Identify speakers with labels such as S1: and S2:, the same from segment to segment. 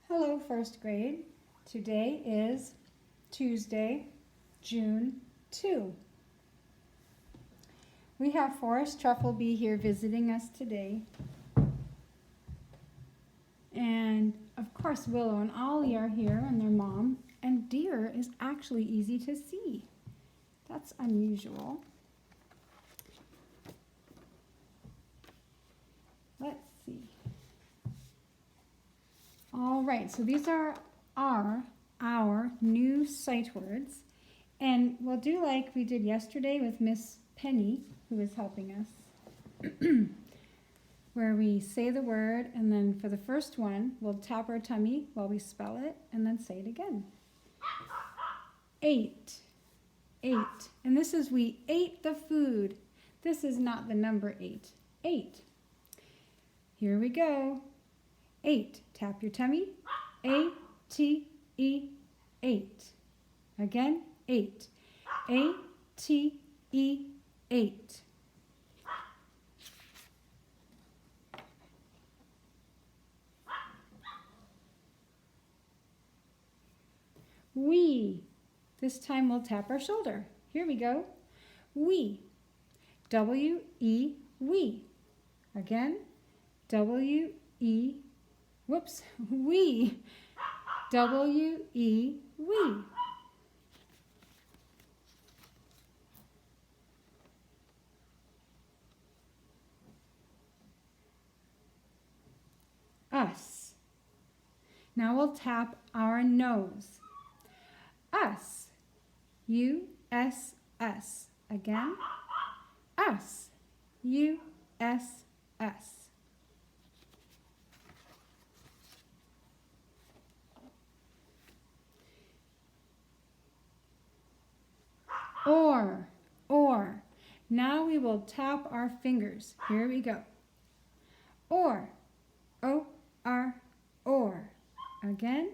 S1: Hello, first grade. Today is Tuesday, June 2. We have Forrest Truffleby here visiting us today. And of course, Willow and Ollie are here and their mom. And Deer is actually easy to see. That's unusual. Let's see. All right, so these are our new sight words. And we'll do like we did yesterday with Miss Penny, who is helping us, where we say the word, and then for the first one, we'll tap our tummy while we spell it, and then say it again. 8, 8. And this is we ate the food. This is not the number 8. 8. Here we go. 8. Tap your tummy. A-T-E, 8. Again, 8. A-T-E, 8. We. This time we'll tap our shoulder. Here we go. We. W-E, we. Again, W-E, whoops, we. W-E, we. Us. Now we'll tap our nose. Us. U-S-S. Again. Us. U-S-S. Or. Now we will tap our fingers. Here we go. Or. O-R, or. Again.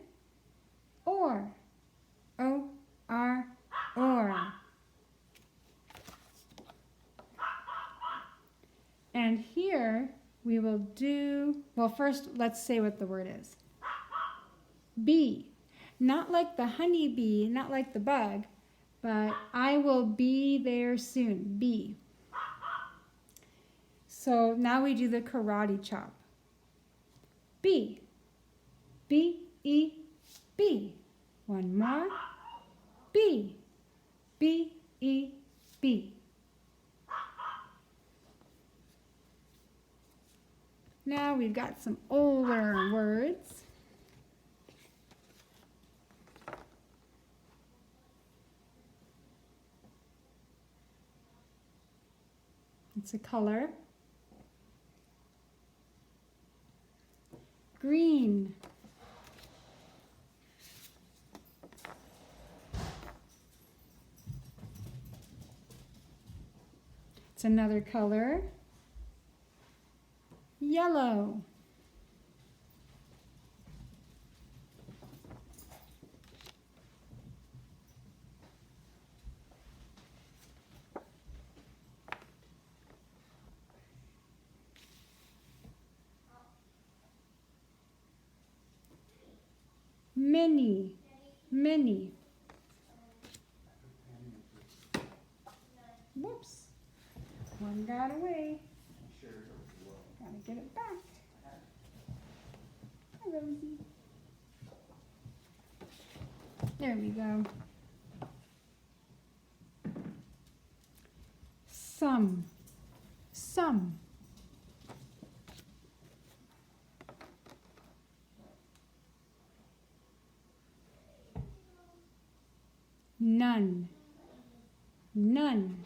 S1: Or. O-R, or. And here we will do, well, first let's say what the word is. Bee. Not like the honey bee, not like the bug, but I will be there soon. Bee. So now we do the karate chop. B. B-E, B. One more. B. B-E, B. Now we've got some older words. It's a color. Green. It's another color. Yellow. Many, many. Whoops. One got away. Gotta get it back. Hi, Rosie. There we go. Some. None.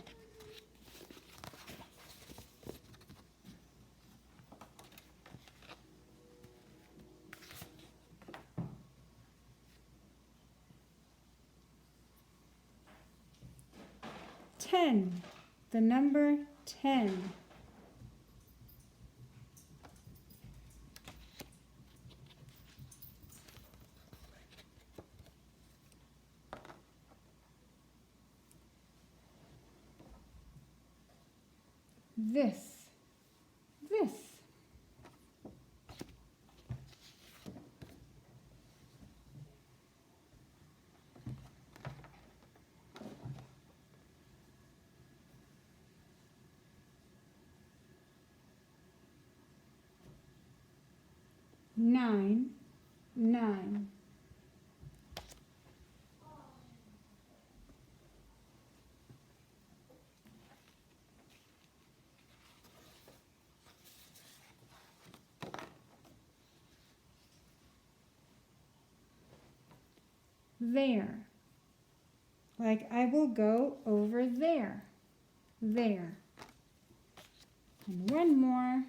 S1: 10. The number 10. This. 9, 9. There. Like I will go over there. There. And one more.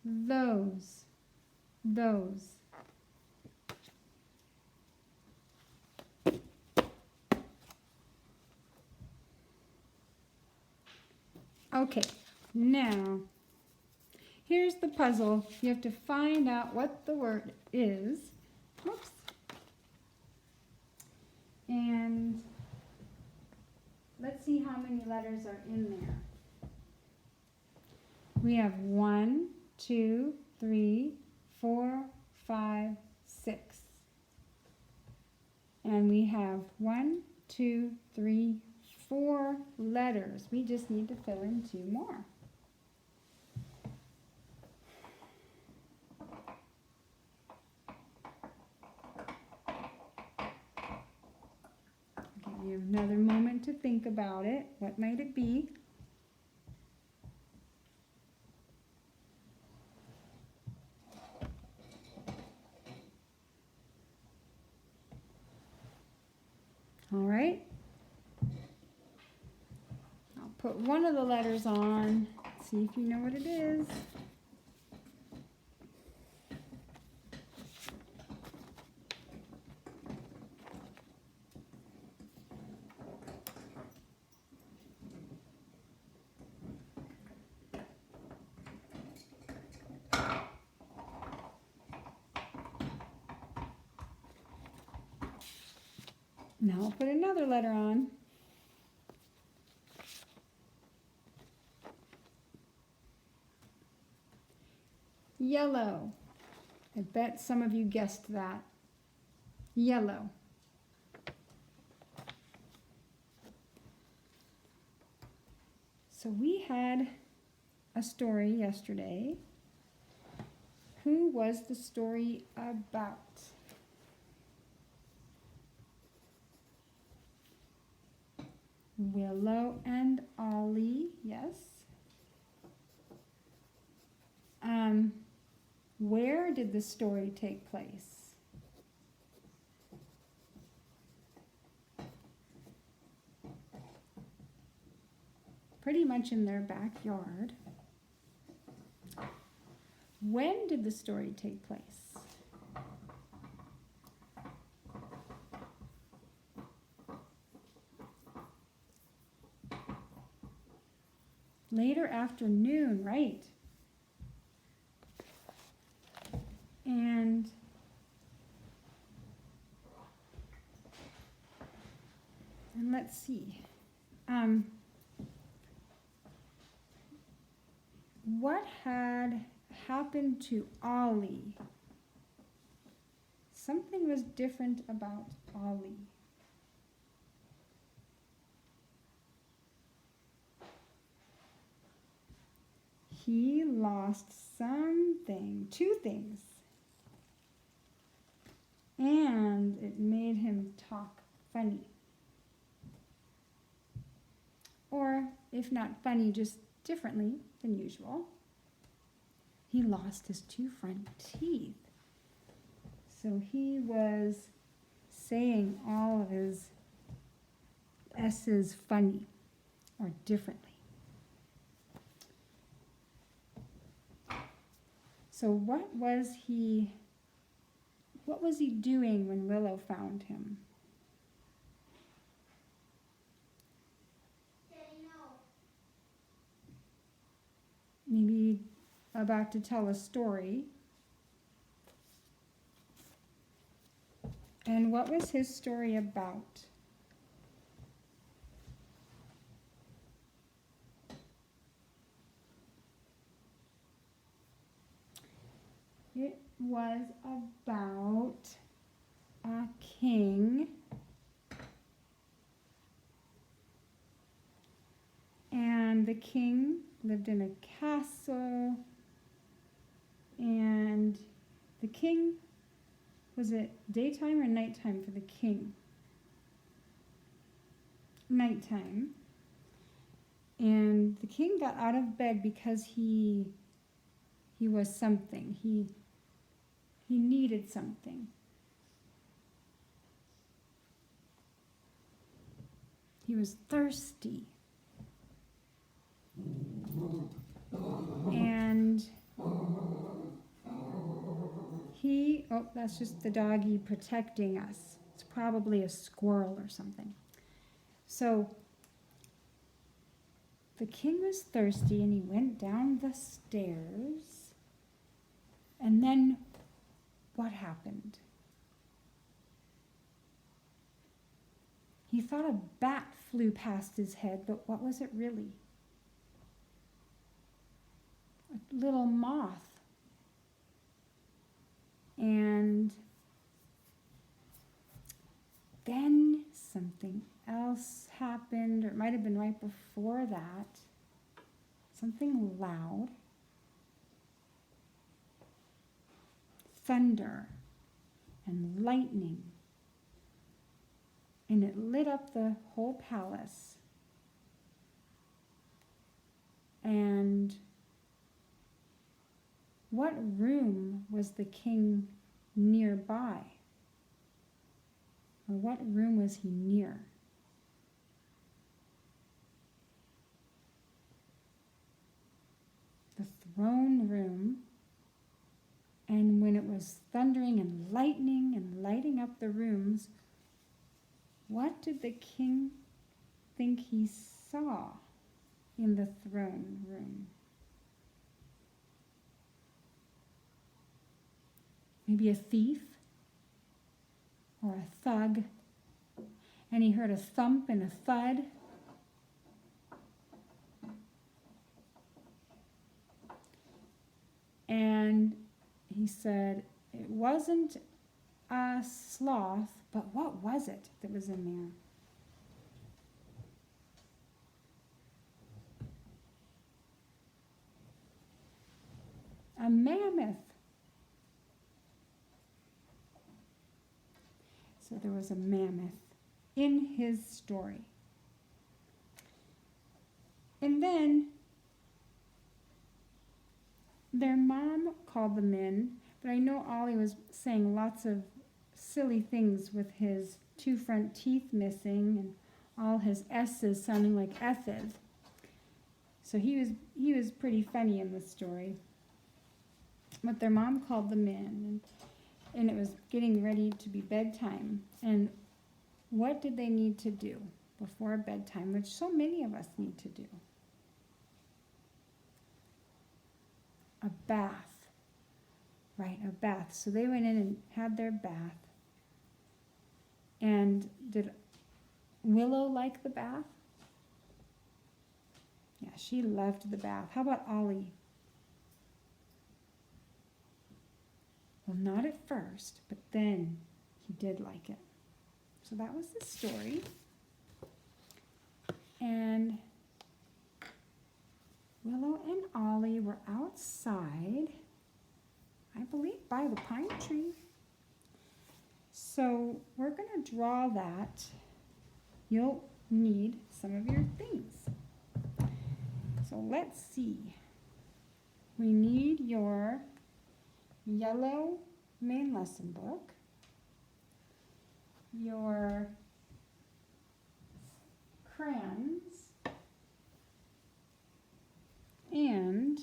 S1: Those. Those. Okay, now here's the puzzle. You have to find out what the word is. Whoops. And let's see how many letters are in there. We have 1, 2, 3, 4, 5, 6. And we have 1, 2, 3, 4 letters. We just need to fill in 2 more. I'll give you another moment to think about it. What might it be? All right. I'll put one of the letters on. See if you know what it is. Now I'll put another letter on. Yellow. I bet some of you guessed that. Yellow. So we had a story yesterday. Who was the story about? Willow and Ollie, yes. Where did the story take place? Pretty much in their backyard. When did the story take place? Later afternoon, right? And let's see. What had happened to Ollie? Something was different about Ollie. He lost something, 2 things. And it made him talk funny. Or, if not funny, just differently than usual. He lost his 2 front teeth. So he was saying all of his S's funny or differently. So what was he doing when Willow found him? Maybe about to tell a story. And what was his story about? It was about a king the king lived in a castle, and the king, was it daytime or nighttime for the king? Nighttime. And the king got out of bed because he was something. He needed something. He was thirsty. And oh, that's just the doggy protecting us. It's probably a squirrel or something. So the king was thirsty and he went down the stairs. And then what happened? He thought a bat flew past his head, but what was it really? A little moth. And then something else happened, or it might have been right before that. Something loud. Thunder and lightning. And it lit up the whole palace. And what room was the king nearby? Or what room was he near? The throne room. And when it was thundering and lightning and lighting up the rooms, what did the king think he saw in the throne room? Maybe a thief or a thug. And he heard a thump and a thud. And he said, it wasn't a sloth, but what was it that was in there? A mammoth. So there was a mammoth in his story. And then their mom called them in, but I know Ollie was saying lots of silly things with his two front teeth missing and all his S's sounding like F's. So he was pretty funny in the story. But their mom called them in, and it was getting ready to be bedtime. And what did they need to do before bedtime, which so many of us need to do? A bath. Right, a bath. So they went in and had their bath. And did Willow like the bath? Yeah, she loved the bath. How about Ollie? Well, not at first, but then he did like it. So that was the story. And Willow and Ollie were outside, I believe by the pine tree. So we're going to draw that. You'll need some of your things. So let's see. We need your yellow main lesson book, your crayons, and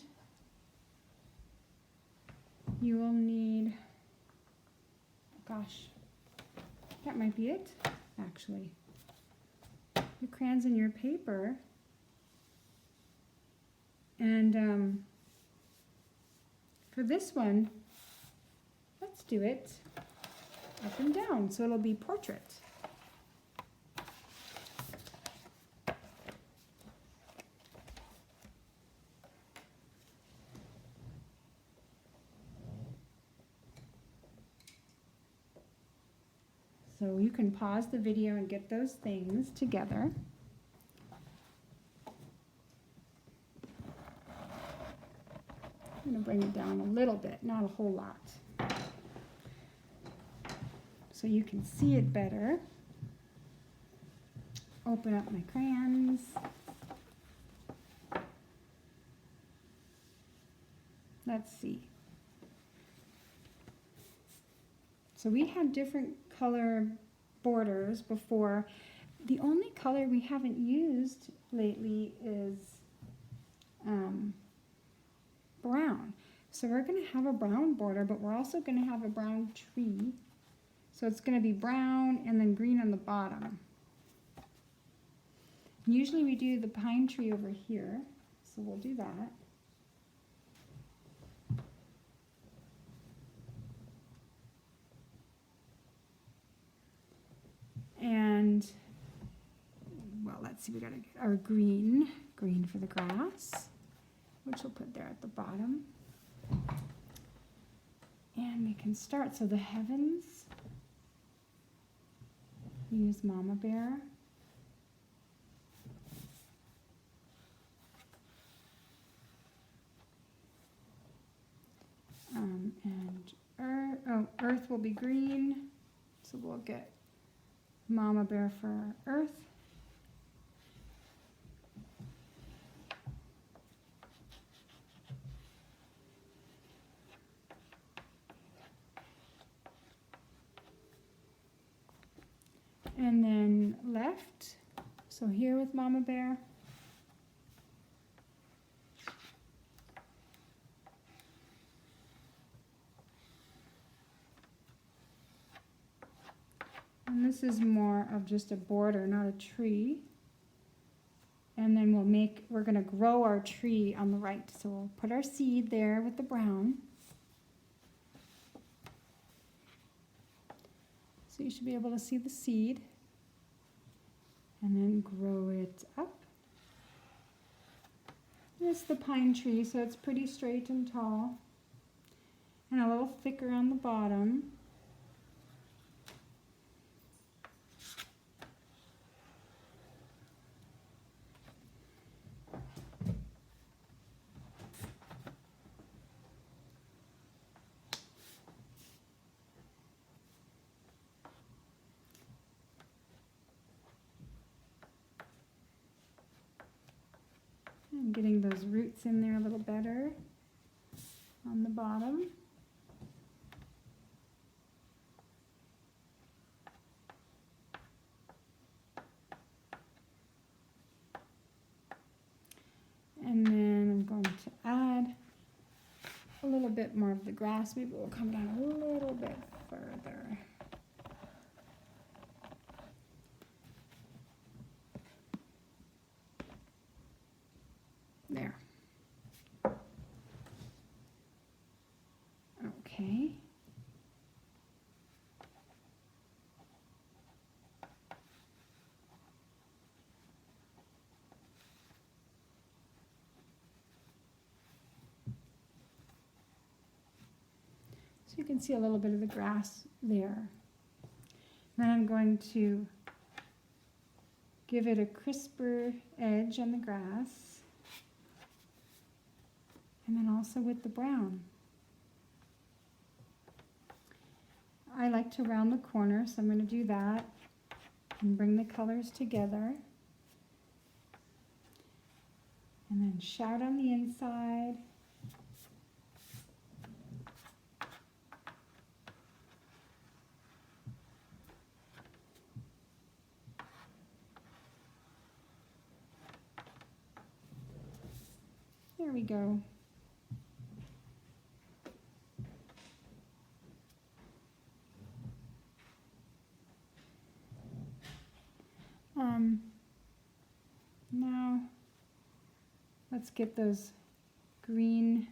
S1: you will need, gosh, that might be it, actually. Your crayons and your paper. And for this one, let's do it up and down, so it'll be portrait. So you can pause the video and get those things together. I'm gonna bring it down a little bit, not a whole lot, so you can see it better. Open up my crayons. Let's see. So we had different color borders before. The only color we haven't used lately is brown. So we're going to have a brown border, but we're also going to have a brown tree. So it's going to be brown and then green on the bottom. Usually we do the pine tree over here, so we'll do that. And, well, let's see, we gotta get our green for the grass, which we'll put there at the bottom. And we can start, so the heavens, use Mama Bear. And earth will be green, so we'll get Mama Bear for earth. And then left, so here with Mama Bear. And this is more of just a border, not a tree. And then we're gonna grow our tree on the right. So we'll put our seed there with the brown. So you should be able to see the seed. And then grow it up. And it's the pine tree, so it's pretty straight and tall. And a little thicker on the bottom. And getting those roots in there a little better on the bottom. And then I'm going to add a little bit more of the grass. Maybe we'll come down a little bit further. There. Okay. So you can see a little bit of the grass there. Then I'm going to give it a crisper edge on the grass. And then also with the brown. I like to round the corner, so I'm going to do that and bring the colors together. And then shout on the inside. There we go. Now let's get those green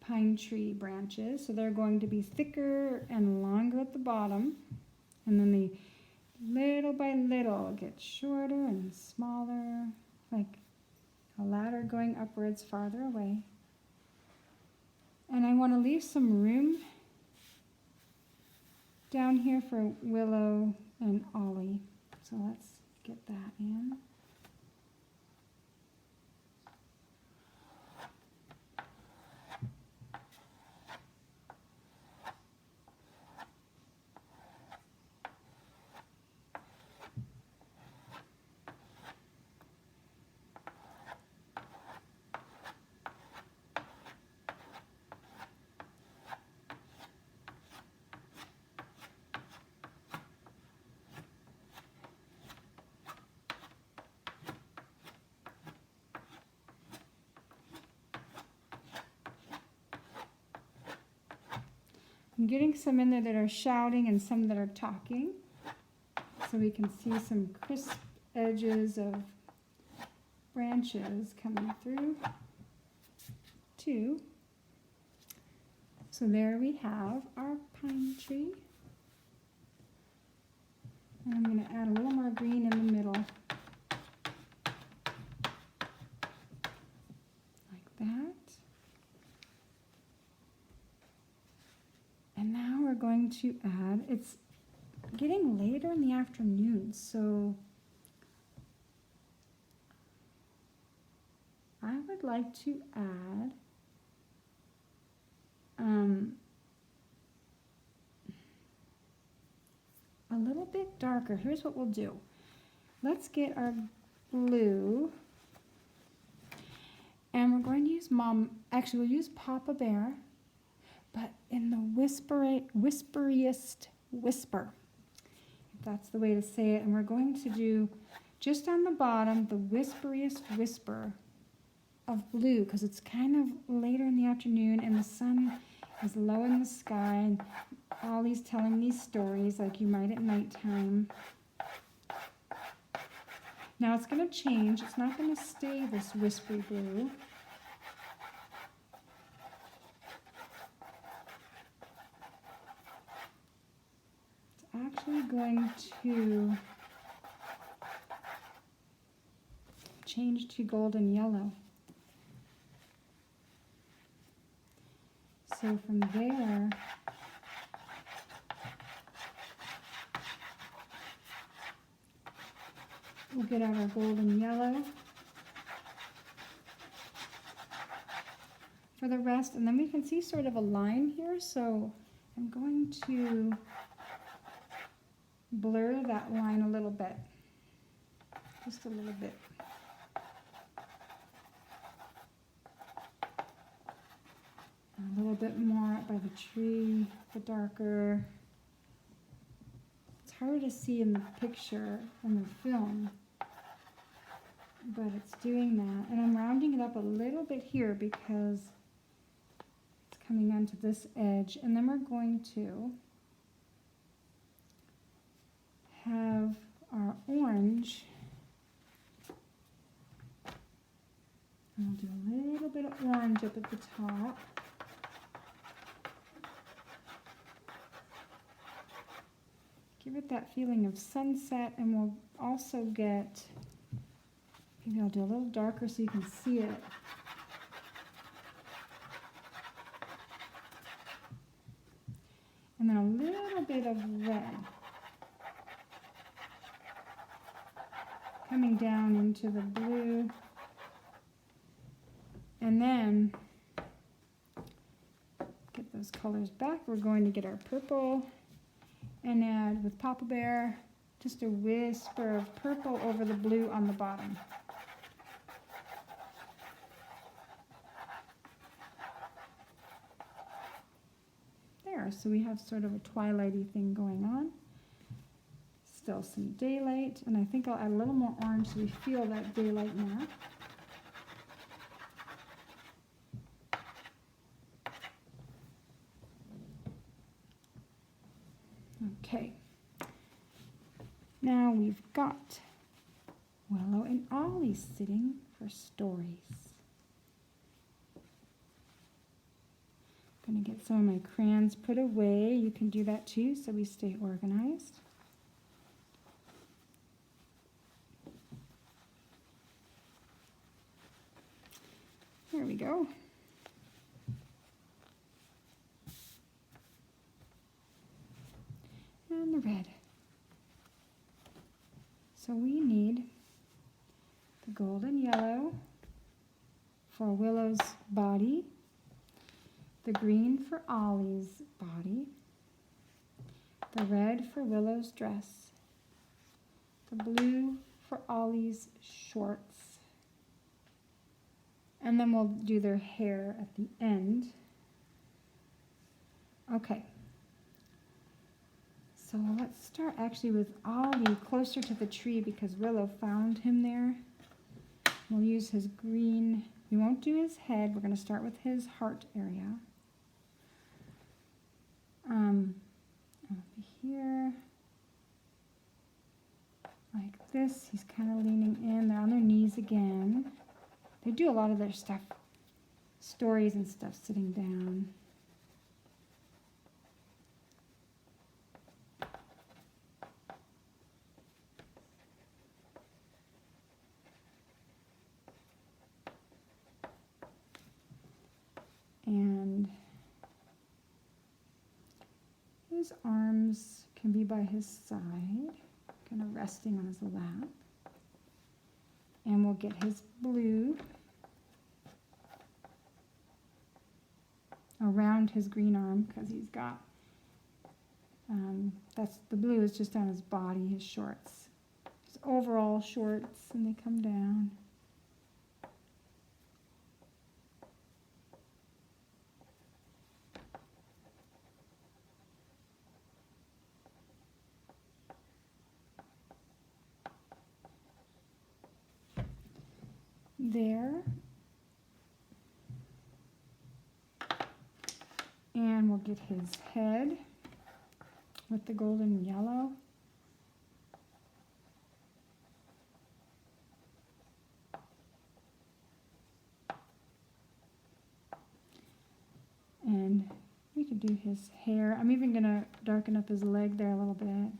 S1: pine tree branches. So they're going to be thicker and longer at the bottom, and then they little by little get shorter and smaller, like a ladder going upwards farther away. And I want to leave some room down here for Willow and Ollie. So let's get that in. I'm getting some in there that are shouting and some that are talking, so we can see some crisp edges of branches coming through too. So there we have our pine tree. And I'm going to add a little more green in the middle. Like that. And now we're going to add, it's getting later in the afternoon, so I would like to add a little bit darker. Here's what we'll do. Let's get our blue, and we're going to use we'll use Papa Bear, but in the whisperiest whisper, if that's the way to say it. And we're going to do just on the bottom the whisperiest whisper of blue, because it's kind of later in the afternoon and the sun is low in the sky, and Ollie's telling these stories like you might at nighttime. Now it's going to change. It's not going to stay this whispery blue. It's actually going to change to golden yellow. So from there, we'll get out our golden yellow for the rest, and then we can see sort of a line here, so I'm going to blur that line a little bit, just a little bit. A little bit more up by the tree, the darker. It's hard to see in the picture, in the film, but it's doing that. And I'm rounding it up a little bit here because it's coming onto this edge. And then we're going to have our orange. And we'll do a little bit of orange up at the top. Give it that feeling of sunset, and we'll also get, maybe I'll do a little darker so you can see it. And then a little bit of red coming down into the blue. And then get those colors back. We're going to get our purple and add with Papa Bear just a whisper of purple over the blue on the bottom. There, so we have sort of a twilighty thing going on. Still some daylight, and I think I'll add a little more orange so we feel that daylight more. Okay, now we've got Willow and Ollie sitting for stories. I'm going to get some of my crayons put away. You can do that too, so we stay organized. There we go. And the red. So we need the golden yellow for Willow's body, the green for Ollie's body, the red for Willow's dress, the blue for Ollie's shorts, and then we'll do their hair at the end. Okay. So let's start actually with Ollie closer to the tree because Willow found him there. We'll use his green. We won't do his head. We're going to start with his heart area. over here, like this. He's kind of leaning in. They're on their knees again. They do a lot of their stuff, stories and stuff, sitting down. And his arms can be by his side, kind of resting on his lap. And we'll get his blue around his green arm, because he's got, that's the blue is just on his body, his shorts. His overall shorts, and they come down. There. And we'll get his head with the golden yellow. And we could do his hair. I'm even going to darken up his leg there a little bit.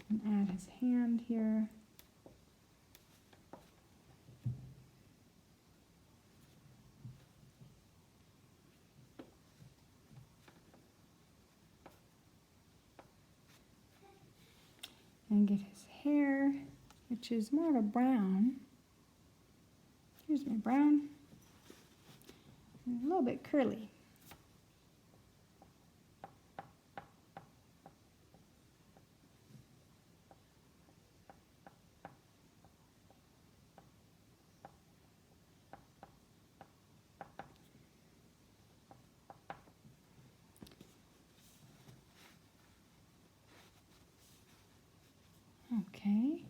S1: And add his hand here. And get his hair, which is more of a brown. Here's my brown. And a little bit curly. Okay.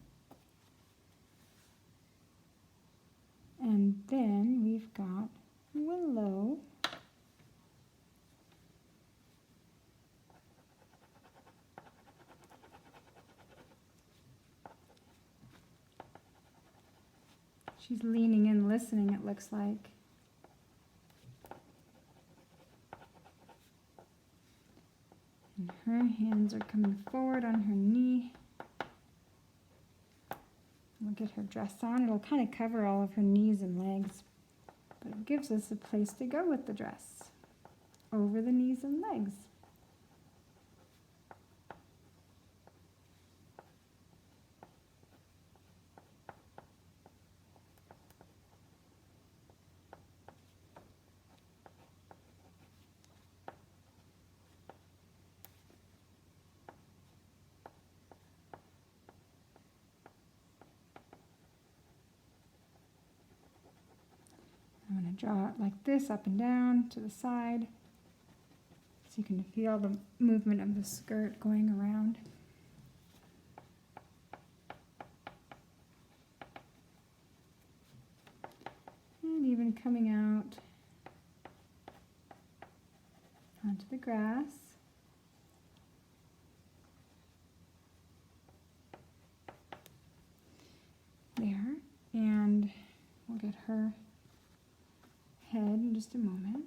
S1: And then we've got Willow. She's leaning in, listening, it looks like. And her hands are coming forward on her knee. We'll get her dress on. It'll kind of cover all of her knees and legs, but it gives us a place to go with the dress, over the knees and legs. I'm going to draw it like this, up and down, to the side, so you can feel the movement of the skirt going around. And even coming out onto the grass. There, and we'll get her head in just a moment.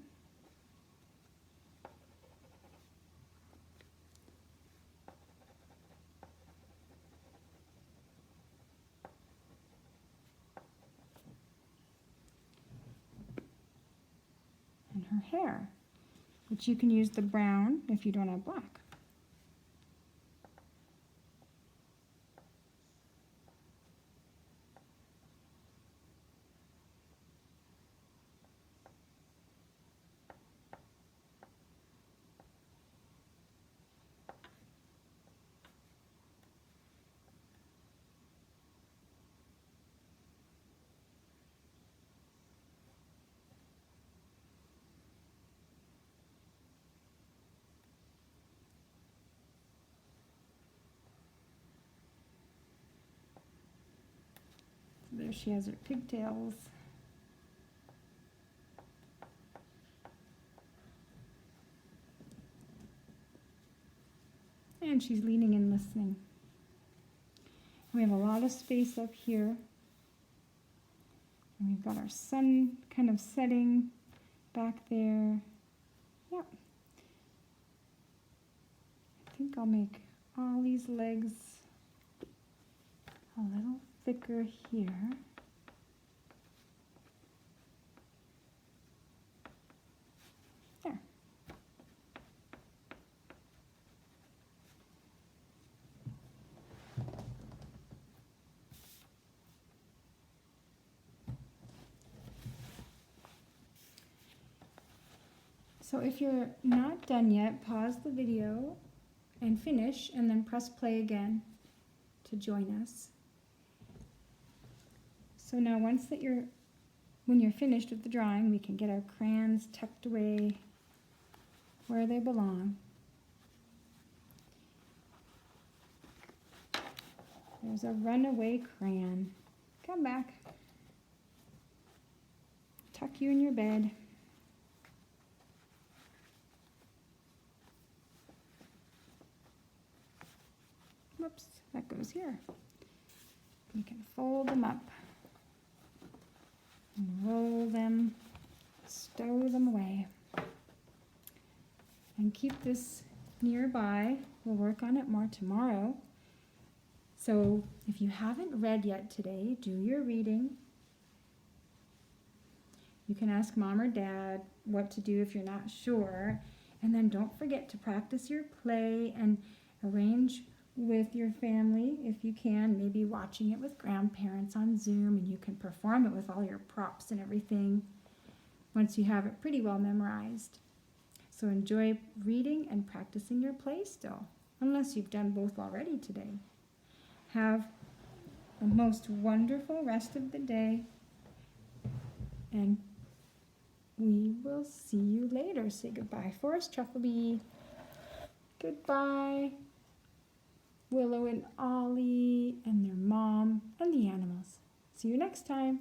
S1: And her hair, which you can use the brown if you don't have black. There she has her pigtails. and she's leaning in listening. We have a lot of space up here. And we've got our sun kind of setting back there. Yep. I think I'll make all these legs a little thicker here. There. So if you're not done yet, pause the video and finish, and then press play again to join us. So now when you're finished with the drawing, we can get our crayons tucked away where they belong. There's a runaway crayon. Come back. Tuck you in your bed. Whoops, that goes here. You can fold them up and roll them, stow them away. And keep this nearby. We'll work on it more tomorrow. So if you haven't read yet today, do your reading. You can ask mom or dad what to do if you're not sure. And then don't forget to practice your play and arrange with your family if you can, maybe watching it with grandparents on Zoom, and you can perform it with all your props and everything once you have it pretty well memorized. So enjoy reading and practicing your play still, unless you've done both already today. Have a most wonderful rest of the day, and we will see you later. Say goodbye, Forrest Truffleby. Goodbye, Willow and Ollie and their mom and the animals. See you next time.